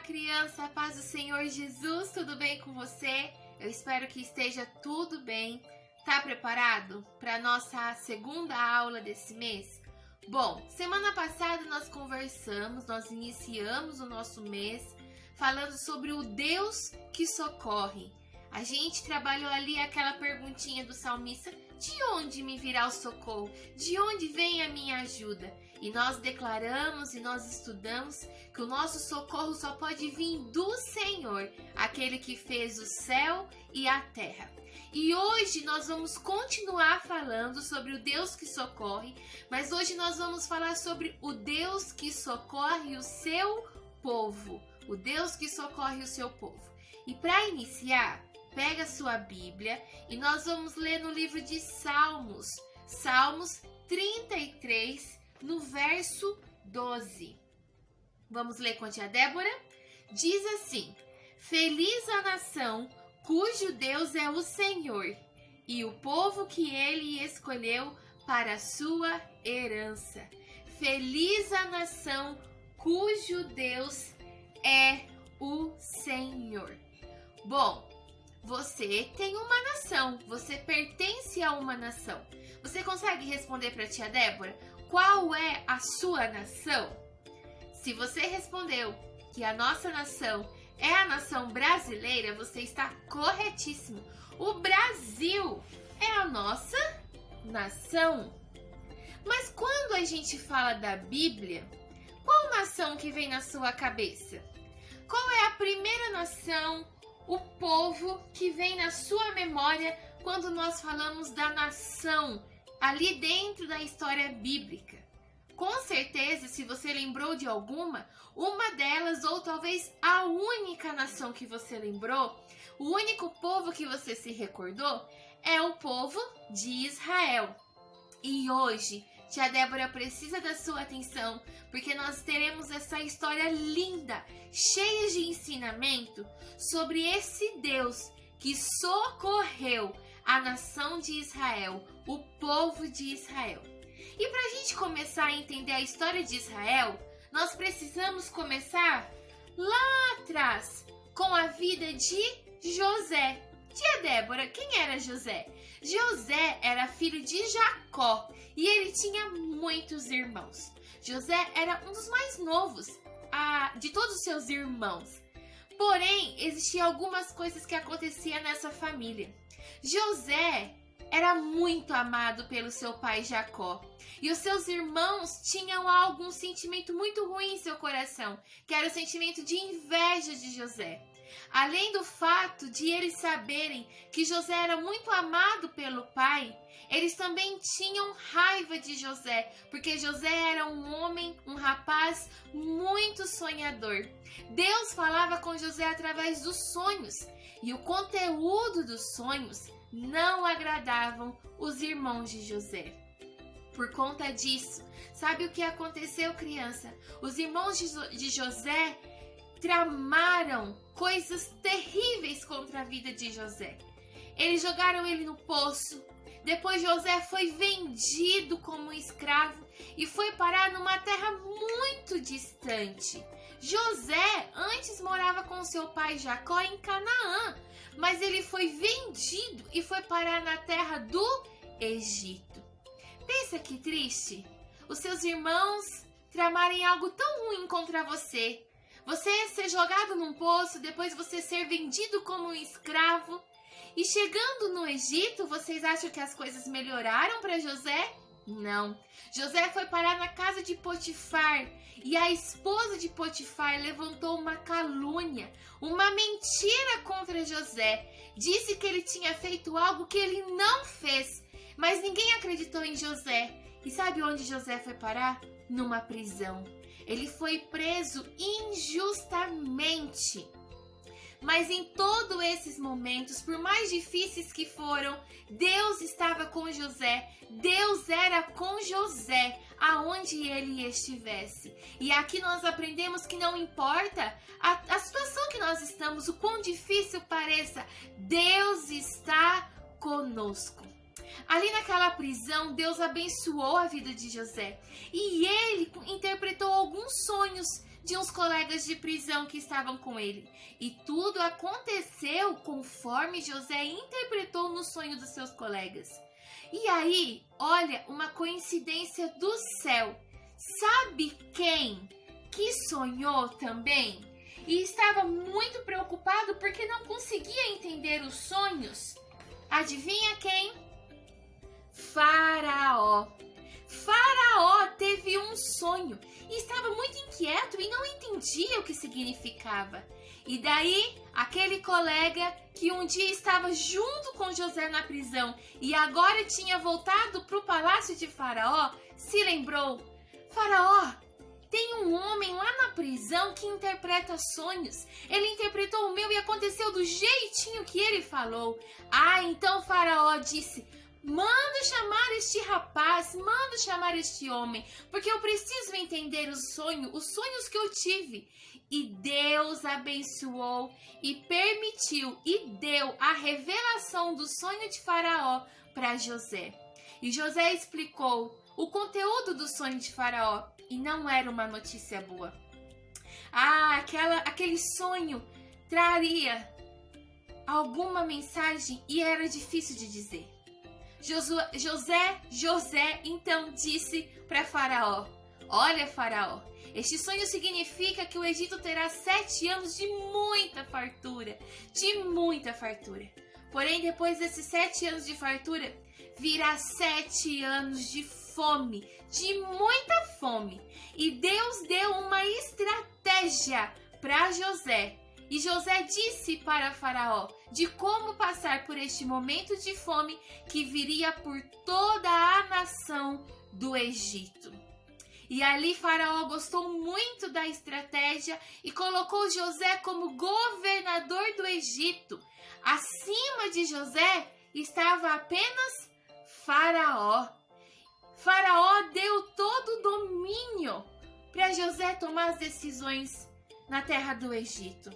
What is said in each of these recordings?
criança, paz do Senhor Jesus, tudo bem com você? Eu espero que esteja tudo bem. Tá preparado para a nossa segunda aula desse mês? Bom, semana passada nós iniciamos o nosso mês falando sobre o Deus que socorre. A gente trabalhou ali aquela perguntinha do salmista: de onde me virá o socorro? De onde vem a minha ajuda? E nós declaramos e nós estudamos que o nosso socorro só pode vir do Senhor, aquele que fez o céu e a terra. E hoje nós vamos continuar falando sobre o Deus que socorre, mas hoje nós vamos falar sobre o Deus que socorre o seu povo. O Deus que socorre o seu povo. E para iniciar, pega a sua Bíblia e nós vamos ler no livro de Salmos, Salmos 33, no verso 12. Vamos ler com a tia Débora? Diz assim: feliz a nação cujo Deus é o Senhor, e o povo que ele escolheu para a sua herança. Feliz a nação cujo Deus é o Senhor. Bom, você tem uma nação, você pertence a uma nação. Você consegue responder para a tia Débora qual é a sua nação? Se você respondeu que a nossa nação é a nação brasileira, você está corretíssimo. O Brasil é a nossa nação. Mas quando a gente fala da Bíblia, qual nação que vem na sua cabeça? Qual é a primeira nação, o povo que vem na sua memória quando nós falamos da nação ali dentro da história bíblica? Com certeza, se você lembrou de alguma, uma delas ou talvez a única nação que você lembrou, o único povo que você se recordou é o povo de Israel. E hoje, tia Débora precisa da sua atenção, porque nós teremos essa história linda, cheia de ensinamento sobre esse Deus que socorreu a nação de Israel, o povo de Israel. E para a gente começar a entender a história de Israel, nós precisamos começar lá atrás, com a vida de José. Tia Débora, quem era José? José era filho de Jacó e ele tinha muitos irmãos. José era um dos mais novos de todos os seus irmãos. Porém, existiam algumas coisas que aconteciam nessa família. José era muito amado pelo seu pai Jacó. E os seus irmãos tinham algum sentimento muito ruim em seu coração, que era o sentimento de inveja de José. Além do fato de eles saberem que José era muito amado pelo pai, eles também tinham raiva de José, porque José era um homem, um rapaz muito sonhador. Deus falava com José através dos sonhos, e o conteúdo dos sonhos não agradavam os irmãos de José. Por conta disso, sabe o que aconteceu, criança? Os irmãos de José tramaram coisas terríveis contra a vida de José. Eles jogaram ele no poço. Depois José foi vendido como escravo e foi parar numa terra muito distante. José antes morava com seu pai Jacó em Canaã, mas ele foi vendido e foi parar na terra do Egito. Pensa que triste, os seus irmãos tramarem algo tão ruim contra você. Você ser jogado num poço, depois você ser vendido como um escravo. E chegando no Egito, vocês acham que as coisas melhoraram para José? Não. José foi parar na casa de Potifar e a esposa de Potifar levantou uma calúnia, uma mentira contra José. Disse que ele tinha feito algo que ele não fez. Mas ninguém acreditou em José. E sabe onde José foi parar? Numa prisão. Ele foi preso injustamente. Mas em todos esses momentos, por mais difíceis que foram, Deus estava com José. Deus era com José, aonde ele estivesse. E aqui nós aprendemos que não importa a situação que nós estamos, o quão difícil pareça, Deus está conosco. Ali naquela prisão, Deus abençoou a vida de José e ele interpretou alguns sonhos de uns colegas de prisão que estavam com ele. E tudo aconteceu conforme José interpretou no sonho dos seus colegas. E aí, olha, uma coincidência do céu. Sabe quem que sonhou também? E estava muito preocupado porque não conseguia entender os sonhos. Adivinha quem? Faraó. Faraó teve um sonho e estava muito inquieto e não entendia o que significava. E daí, aquele colega que um dia estava junto com José na prisão e agora tinha voltado para o palácio de Faraó, se lembrou: Faraó, tem um homem lá na prisão que interpreta sonhos. Ele interpretou o meu e aconteceu do jeitinho que ele falou. Ah, então Faraó disse: manda chamar este rapaz, manda chamar este homem, porque eu preciso entender os sonhos que eu tive. E Deus abençoou e permitiu e deu a revelação do sonho de Faraó para José. E José explicou o conteúdo do sonho de Faraó e não era uma notícia boa. Aquele sonho traria alguma mensagem e era difícil de dizer. José então disse para Faraó: olha, Faraó, este sonho significa que o Egito terá 7 anos de muita fartura, Porém, depois desses 7 anos de fartura, virá 7 anos de fome, de muita fome. E Deus deu uma estratégia para José. E José disse para Faraó de como passar por este momento de fome que viria por toda a nação do Egito. E ali Faraó gostou muito da estratégia e colocou José como governador do Egito. Acima de José estava apenas Faraó. Faraó deu todo o domínio para José tomar as decisões na terra do Egito.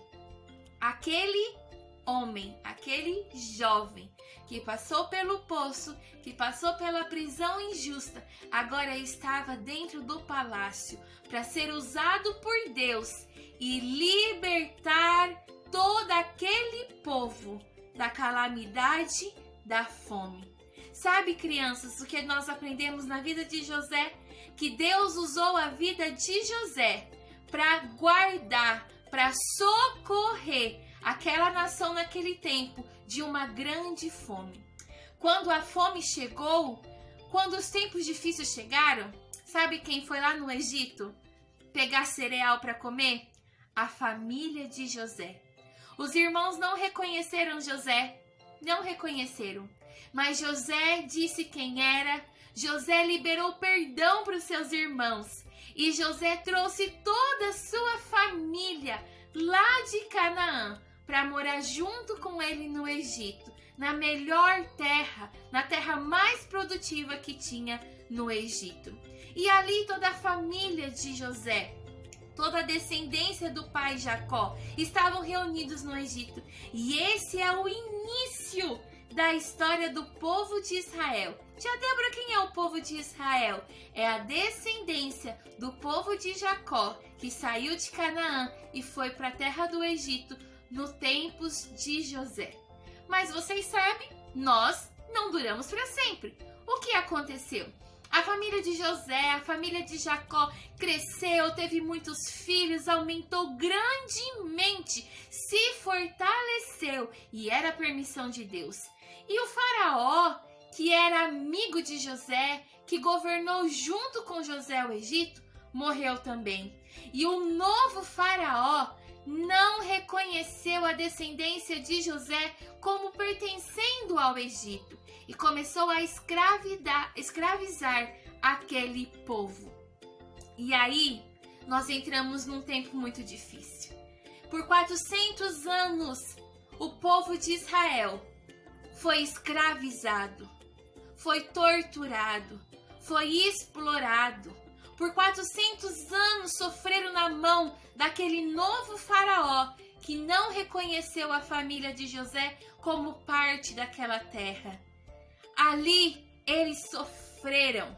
Aquele homem, aquele jovem que passou pelo poço, que passou pela prisão injusta, agora estava dentro do palácio para ser usado por Deus e libertar todo aquele povo da calamidade, da fome. Sabe, crianças, o que nós aprendemos na vida de José? Que Deus usou a vida de José para guardar, para socorrer aquela nação naquele tempo de uma grande fome. Quando a fome chegou, quando os tempos difíceis chegaram, sabe quem foi lá no Egito pegar cereal para comer? A família de José. Os irmãos não reconheceram José, não reconheceram, mas José disse quem era. José liberou perdão para os seus irmãos e José trouxe toda a sua família lá de Canaã para morar junto com ele no Egito, na melhor terra, na terra mais produtiva que tinha no Egito. E ali toda a família de José, toda a descendência do pai Jacó, estavam reunidos no Egito. E esse é o início da história do povo de Israel. Tia Débora, quem é o povo de Israel? É a descendência do povo de Jacó, que saiu de Canaã e foi para a terra do Egito no tempos de José. Mas vocês sabem, nós não duramos para sempre. O que aconteceu? A família de José, a família de Jacó cresceu, teve muitos filhos, aumentou grandemente, se fortaleceu e era a permissão de Deus. E o faraó, que era amigo de José, que governou junto com José o Egito, morreu também. E o novo faraó não reconheceu a descendência de José como pertencendo ao Egito e começou a escravizar aquele povo. E aí, nós entramos num tempo muito difícil. Por 400 anos, o povo de Israel foi escravizado, foi torturado, foi explorado. Por 400 anos sofreram na mão daquele novo faraó que não reconheceu a família de José como parte daquela terra. Ali eles sofreram.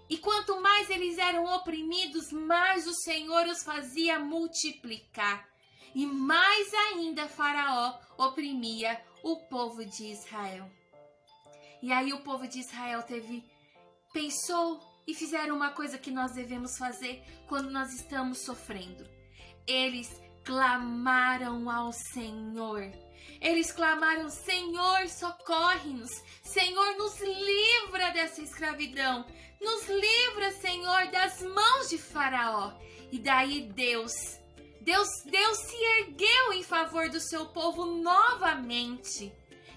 E quanto mais eles eram oprimidos, mais o Senhor os fazia multiplicar. E mais ainda Faraó oprimia o povo de Israel. E aí o povo de Israel pensou e fizeram uma coisa que nós devemos fazer quando nós estamos sofrendo. Eles clamaram ao Senhor. Eles clamaram: Senhor, socorre-nos. Senhor, nos livra dessa escravidão. Nos livra, Senhor, das mãos de Faraó. E daí Deus se ergueu em favor do seu povo novamente.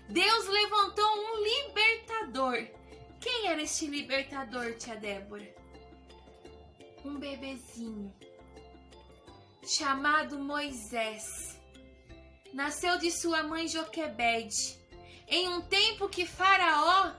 Deus levantou um libertador. Quem era este libertador, tia Débora? Um bebezinho chamado Moisés. Nasceu de sua mãe Joquebede, em um tempo que Faraó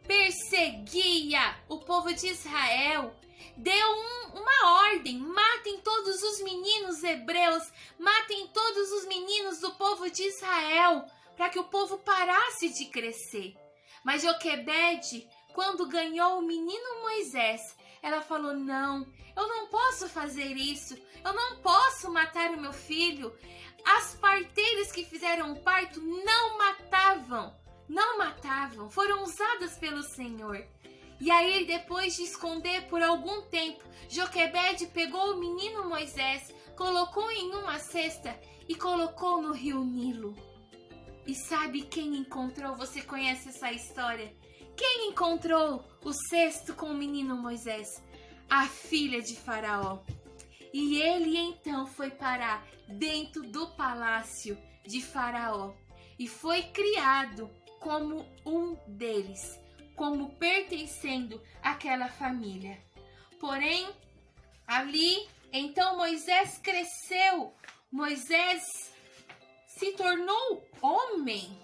perseguia o povo de Israel. Deu uma ordem: matem todos os meninos hebreus, matem todos os meninos do povo de Israel, para que o povo parasse de crescer. Mas Joquebede, quando ganhou o menino Moisés, ela falou: não, eu não posso fazer isso, eu não posso matar o meu filho. As parteiras que fizeram o parto não matavam, foram usadas pelo Senhor. E aí, depois de esconder por algum tempo, Joquebede pegou o menino Moisés, colocou em uma cesta e colocou no rio Nilo. E sabe quem encontrou? Você conhece essa história? Quem encontrou o cesto com o menino Moisés? A filha de Faraó. E ele então foi parar dentro do palácio de Faraó e foi criado como um deles, como pertencendo àquela família. Porém, ali, então Moisés cresceu, Moisés se tornou homem.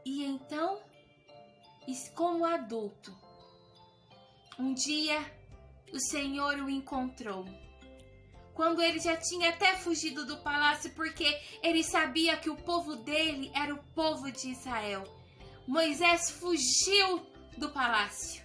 E então, como adulto, um dia o Senhor o encontrou. Quando ele já tinha até fugido do palácio, porque ele sabia que o povo dele era o povo de Israel. Moisés fugiu do palácio.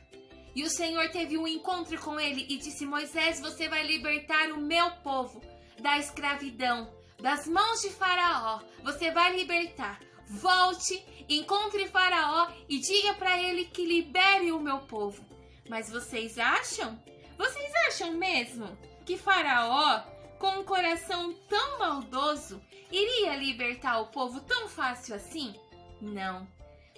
E o Senhor teve um encontro com ele e disse: Moisés, você vai libertar o meu povo da escravidão, das mãos de Faraó. Você vai libertar. Volte, encontre Faraó e diga para ele que libere o meu povo. Mas vocês acham? Vocês acham mesmo que Faraó, com um coração tão maldoso, iria libertar o povo tão fácil assim? Não.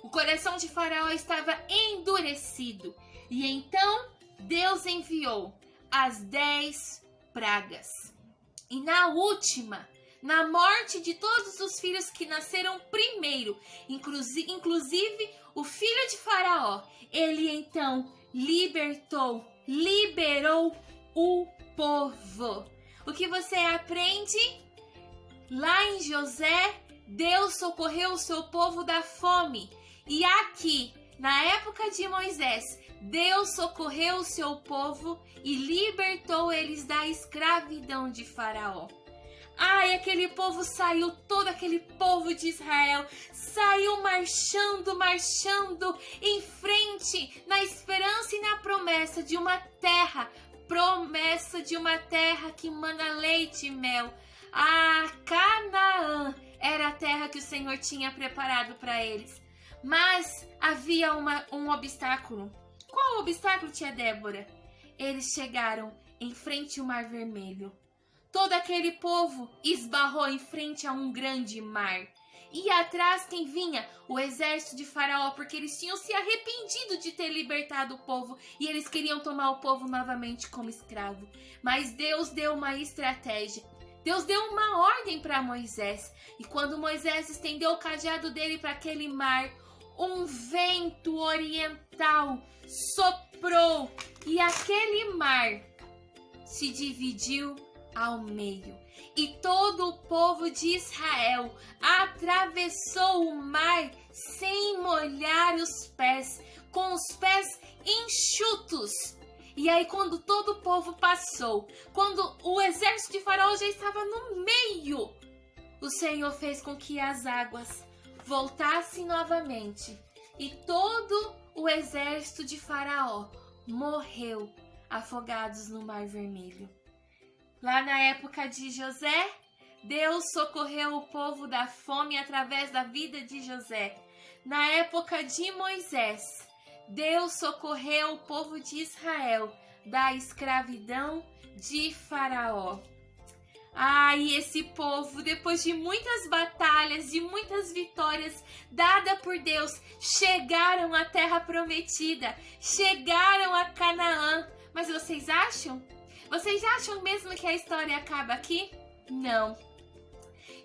O coração de Faraó estava endurecido. E então Deus enviou as 10 pragas. E na última, na morte de todos os filhos que nasceram primeiro, inclusive o filho de Faraó, ele então liberou o povo. O que você aprende? Lá em José, Deus socorreu o seu povo da fome. E aqui, na época de Moisés, Deus socorreu o seu povo e libertou eles da escravidão de Faraó. Ai, aquele povo saiu, todo aquele povo de Israel saiu marchando em frente, na esperança e na promessa de uma terra que mana leite e mel. Ah, Canaã era a terra que o Senhor tinha preparado para eles. Mas havia um obstáculo. Qual o obstáculo, tia Débora? Eles chegaram em frente ao Mar Vermelho. Todo aquele povo esbarrou em frente a um grande mar. E atrás quem vinha? O exército de Faraó, porque eles tinham se arrependido de ter libertado o povo e eles queriam tomar o povo novamente como escravo. Mas Deus deu uma estratégia. Deus deu uma ordem para Moisés. E quando Moisés estendeu o cajado dele para aquele mar, um vento oriental soprou e aquele mar se dividiu ao meio. E todo o povo de Israel atravessou o mar sem molhar os pés, com os pés enxutos. E aí quando todo o povo passou, quando o exército de Faraó já estava no meio, o Senhor fez com que as águas voltassem novamente e todo o exército de Faraó morreu afogados no Mar Vermelho. Lá na época de José, Deus socorreu o povo da fome através da vida de José. Na época de Moisés, Deus socorreu o povo de Israel da escravidão de Faraó. E esse povo, depois de muitas batalhas, de muitas vitórias dadas por Deus, chegaram à terra prometida, chegaram a Canaã. Mas vocês acham? Vocês acham mesmo que a história acaba aqui? Não.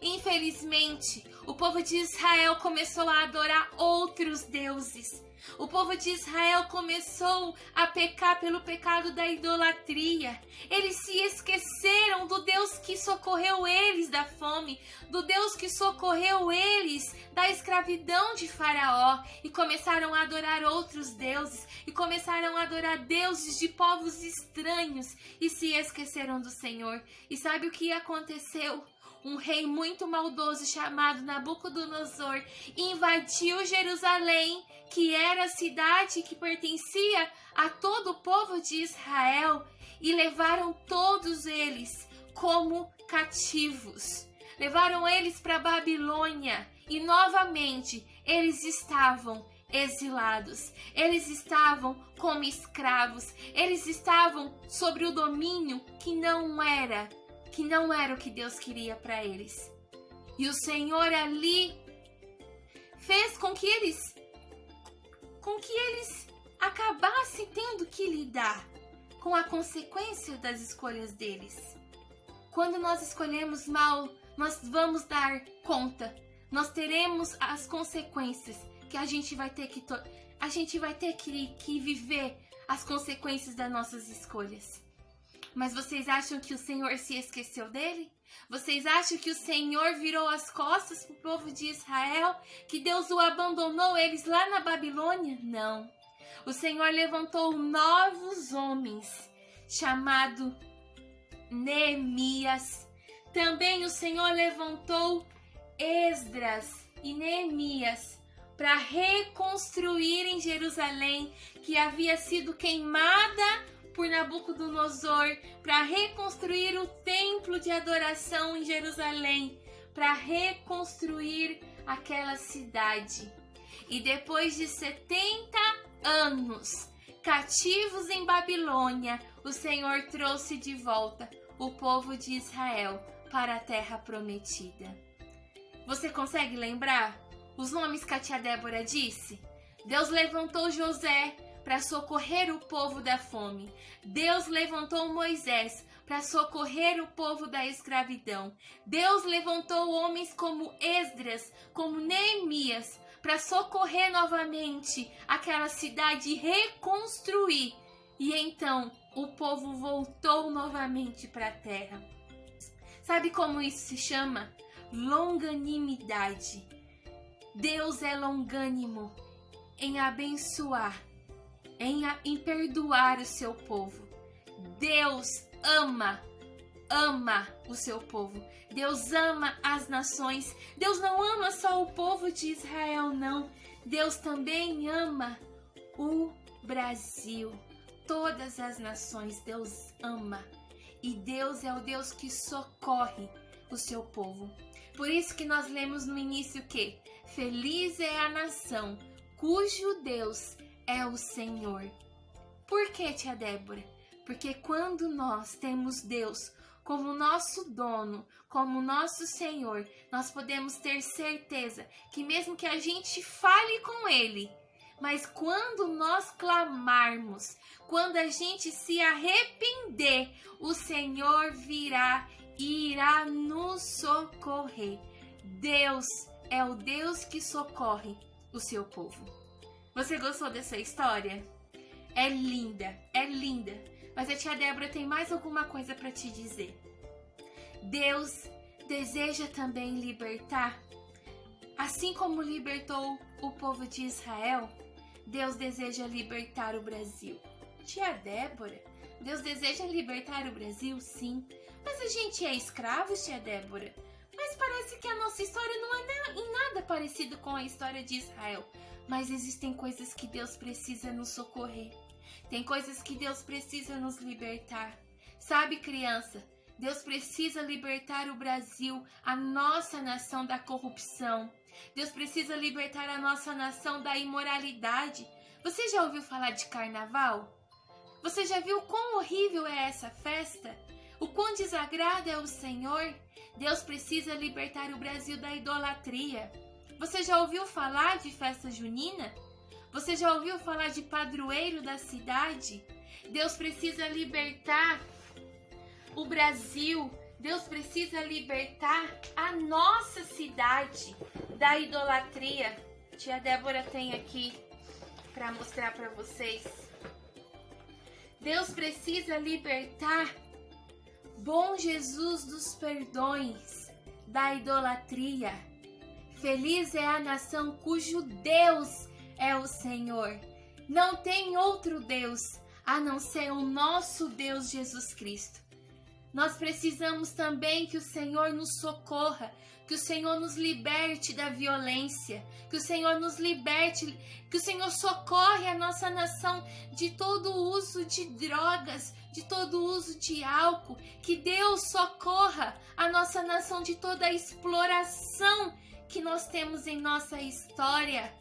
Infelizmente, o povo de Israel começou a adorar outros deuses. O povo de Israel começou a pecar pelo pecado da idolatria. Eles se esqueceram do Deus que socorreu eles da fome, do Deus que socorreu eles da escravidão de Faraó, e começaram a adorar outros deuses, e começaram a adorar deuses de povos estranhos, e se esqueceram do Senhor. E sabe o que aconteceu? Um rei muito maldoso chamado Nabucodonosor invadiu Jerusalém, que era a cidade que pertencia a todo o povo de Israel, e levaram todos eles como cativos. Levaram eles para Babilônia e novamente eles estavam exilados. Eles estavam como escravos. Eles estavam sobre o domínio que não era o que Deus queria para eles. E o Senhor ali fez com que eles acabassem tendo que lidar com a consequência das escolhas deles. Quando nós escolhemos mal, nós vamos dar conta. Nós teremos as consequências que a gente vai ter que viver as consequências das nossas escolhas. Mas vocês acham que o Senhor se esqueceu dele? Vocês acham que o Senhor virou as costas para o povo de Israel? Que Deus o abandonou eles lá na Babilônia? Não. O Senhor levantou novos homens, chamado Neemias. Também o Senhor levantou Esdras e Neemias para reconstruir em Jerusalém, que havia sido queimada por Nabucodonosor, para reconstruir o templo de adoração em Jerusalém, para reconstruir aquela cidade. E depois de 70 anos cativos em Babilônia, o Senhor trouxe de volta o povo de Israel para a terra prometida. Você consegue lembrar os nomes que a tia Débora disse? Deus levantou José para socorrer o povo da fome. Deus levantou Moisés para socorrer o povo da escravidão. Deus levantou homens como Esdras, como Neemias, para socorrer novamente aquela cidade e reconstruir. E então o povo voltou novamente para a terra. Sabe como isso se chama? Longanimidade. Deus é longânimo em abençoar, em perdoar o seu povo. Deus ama o seu povo. Deus ama as nações. Deus não ama só o povo de Israel, não. Deus também ama o Brasil. Todas as nações Deus ama. E Deus é o Deus que socorre o seu povo. Por isso que nós lemos no início que feliz é a nação cujo Deus é o Senhor. Por que, tia Débora? Porque quando nós temos Deus como nosso dono, como nosso Senhor, nós podemos ter certeza que mesmo que a gente fale com Ele, mas quando nós clamarmos, quando a gente se arrepender, o Senhor virá e irá nos socorrer. Deus é o Deus que socorre o seu povo. Você gostou dessa história? É linda, é linda. Mas a tia Débora tem mais alguma coisa para te dizer. Deus deseja também libertar, assim como libertou o povo de Israel. Deus deseja libertar o Brasil. Tia Débora, Deus deseja libertar o Brasil, sim. Mas a gente é escravo, tia Débora. Mas parece que a nossa história não é em nada parecido com a história de Israel. mas existem coisas que Deus precisa nos socorrer. Tem coisas que Deus precisa nos libertar. Sabe, criança? Deus precisa libertar o Brasil, a nossa nação, da corrupção. Deus precisa libertar a nossa nação da imoralidade. Você já ouviu falar de carnaval? Você já viu quão horrível é essa festa? O quão desagrada é o Senhor? Deus precisa libertar o Brasil da idolatria. Você já ouviu falar de festa junina? Você já ouviu falar de padroeiro da cidade? Deus precisa libertar o Brasil. Deus precisa libertar a nossa cidade da idolatria. Tia Débora tem aqui para mostrar para vocês. Deus precisa libertar Bom Jesus dos perdões da idolatria. Feliz é a nação cujo Deus é o Senhor. Não tem outro Deus a não ser o nosso Deus Jesus Cristo. Nós precisamos também que o Senhor nos socorra, que o Senhor nos liberte da violência, que o Senhor nos liberte, que o Senhor socorre a nossa nação de todo o uso de drogas, de todo o uso de álcool, que Deus socorra a nossa nação de toda a exploração que nós temos em nossa história.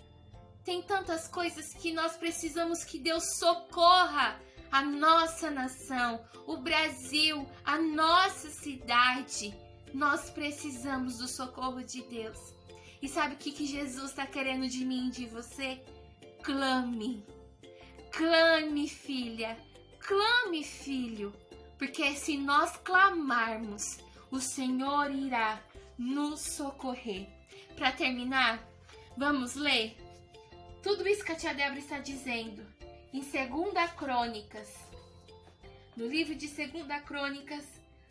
Tem tantas coisas que nós precisamos que Deus socorra a nossa nação, o Brasil, a nossa cidade. Nós precisamos do socorro de Deus. E sabe o que Jesus está querendo de mim e de você? Clame. Clame, filha. Clame, filho. Porque se nós clamarmos, o Senhor irá nos socorrer. Para terminar, vamos ler tudo isso que a tia Débora está dizendo em 2 Crônicas. No livro de 2 Crônicas,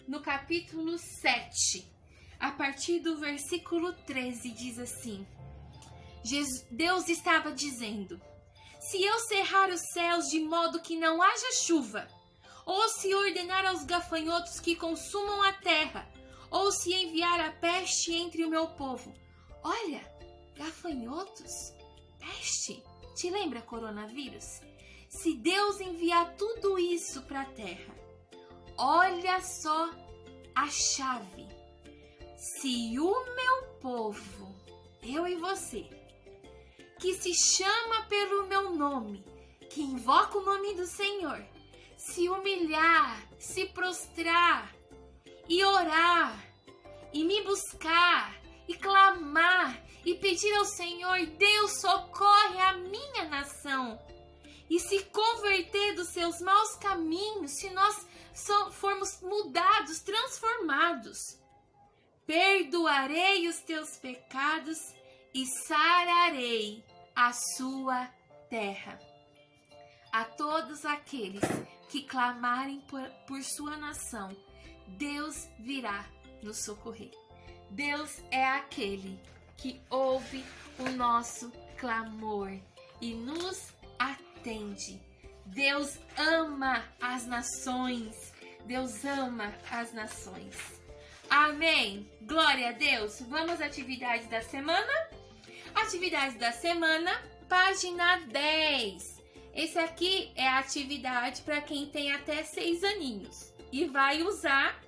no capítulo 7, a partir do versículo 13, diz assim: Deus estava dizendo: se eu cerrar os céus de modo que não haja chuva, ou se ordenar aos gafanhotos que consumam a terra, ou se enviar a peste entre o meu povo. Olha, gafanhotos, peste, te lembra coronavírus? Se Deus enviar tudo isso para a terra, olha só a chave. Se o meu povo, eu e você, que se chama pelo meu nome, que invoca o nome do Senhor, se humilhar, se prostrar e orar, e me buscar, e clamar, e pedir ao Senhor, Deus socorre a minha nação, e se converter dos seus maus caminhos, se nós formos mudados, transformados, perdoarei os teus pecados e sararei a sua terra. A todos aqueles que clamarem por sua nação, Deus virá nos socorrer. Deus é aquele que ouve o nosso clamor e nos atende. Deus ama as nações. Deus ama as nações. Amém. Glória a Deus. Vamos à atividade da semana? Atividade da semana, página 10. Esse aqui é a atividade para quem tem até 6 aninhos e vai usar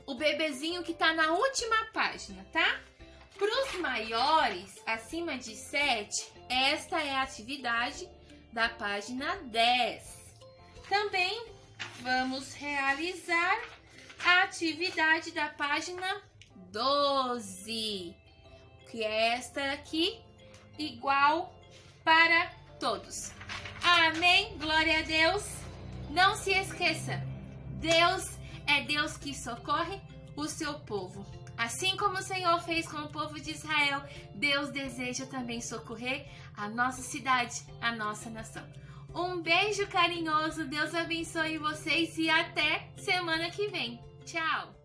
o bebezinho que está na última página, tá? Para os maiores, acima de 7, esta é a atividade da página 10. Também vamos realizar a atividade da página 12, que é esta aqui, igual para todos. Amém? Glória a Deus. Não se esqueça, Deus é Deus que socorre o seu povo. Assim como o Senhor fez com o povo de Israel, Deus deseja também socorrer a nossa cidade, a nossa nação. Um beijo carinhoso, Deus abençoe vocês e até semana que vem. Tchau!